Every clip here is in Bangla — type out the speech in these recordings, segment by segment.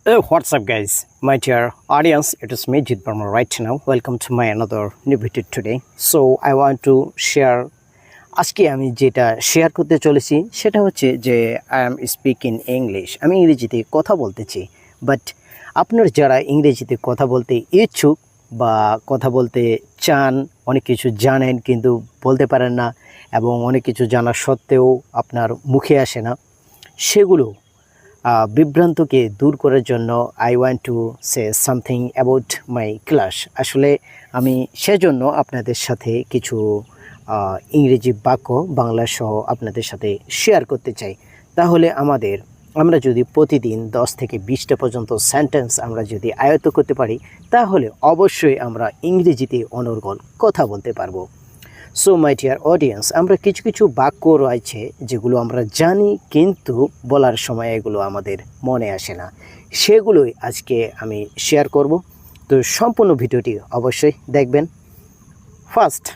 What's up guys, my dear audience, it is me Jit Burma right now. Welcome to my another new video today. So I want to share আজকে আমি যেটা শেয়ার করতে চলেছি সেটা হচ্ছে যে আই এম স্পিকিং ইংলিশ। আমি ইংরেজিতে কথা বলতেছি, বাট আপনার যারা ইংরেজিতে কথা বলতে ইচ্ছুক বা কথা বলতে চান, অনেক কিছু জানেন কিন্তু বলতে পারেন না এবং অনেক কিছু জানা সত্ত্বেও আপনার মুখে আসে না, সেগুলো বিভ্রান্তকে দূর করার জন্য I want to say something about my class. আসলে আমি সেজন্য আপনাদের সাথে কিছু ইংরেজি বাক্য বাংলা সহ আপনাদের সাথে শেয়ার করতে চাই। তাহলে আমরা যদি প্রতিদিন 10 থেকে 20টা পর্যন্ত সেন্টেন্স আমরা যদি আয়ত্ত করতে পারি, তাহলে অবশ্যই আমরা ইংরেজিতে অনর্গল কথা বলতে পারবো। সো মাই ডিয়ার অডিয়েন্স, আমরা কিছু কিছু বাক্য রয়েছে যেগুলো আমরা জানি কিন্তু বলার সময় এগুলো আমাদের মনে আসে না, সেগুলোই আজকে আমি শেয়ার করব। তো সম্পূর্ণ ভিডিওটি অবশ্যই দেখবেন। First,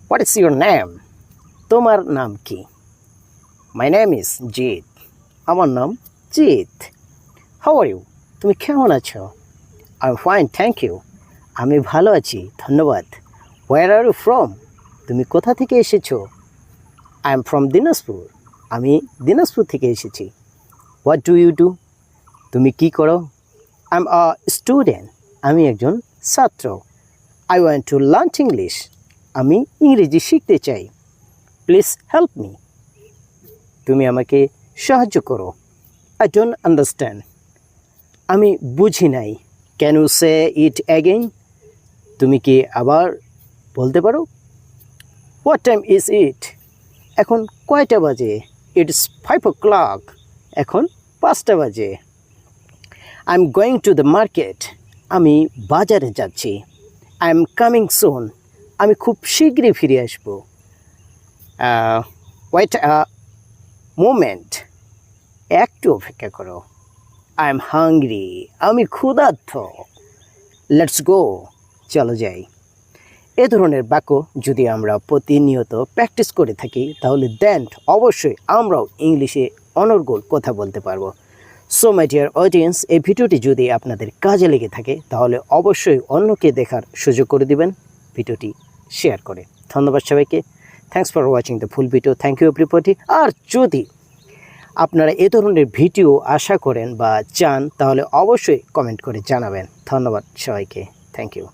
what is your name? তোমার নাম কি? My name is Jeet. আমার নাম জিৎ। How are you? তুমি কেমন আছো? I am fine, thank you. আমি ভালো আছি, ধন্যবাদ। Where are you from? তুমি কোথা থেকে এসেছো? I am from Dinajpur. আমি দিনাজপুর থেকে এসেছি। What do you do? তুমি কি করো? I am a student. আমি একজন ছাত্র। I want to learn English. আমি ইংরেজি শিখতে চাই। Please help me. তুমি আমাকে সাহায্য করো। I don't understand. আমি বুঝি নাই। Can you say it again? তুমি কি আবার বলতে পারো? What time is it? এখন কয়টা বাজে? It's 5 o'clock। এখন 5টা বাজে। I am going to the market. আমি বাজারে যাচ্ছি। I am coming soon. আমি খুব শীঘ্রই ফিরে আসবো। Wait a moment. একটু অপেক্ষা করো। I am hungry. আমি ক্ষুধার্ত। লেটস গো। চলো যাই। এ ধরনের বাক্য যদি আমরা প্রতিনিয়ত প্র্যাকটিস করে থাকি, তাহলে দেন অবশ্যই আমরাও ইংলিশে অনর্গল কথা বলতে পারবো। সো মাই ডিয়ার অডিয়েন্স, এই ভিডিওটি যদি আপনাদের কাজে লেগে থাকে তাহলে অবশ্যই অন্যকে দেখার সুযোগ করে দিবেন ভিডিওটি শেয়ার করে। ধন্যবাদ সবাইকে। Thanks for watching the full video. Thank you everybody. আর যদি আপনারা এ ধরনের ভিডিও আশা করেন বা চান, তাহলে অবশ্যই কমেন্ট করে জানাবেন। ধন্যবাদ সবাইকে। Thank you.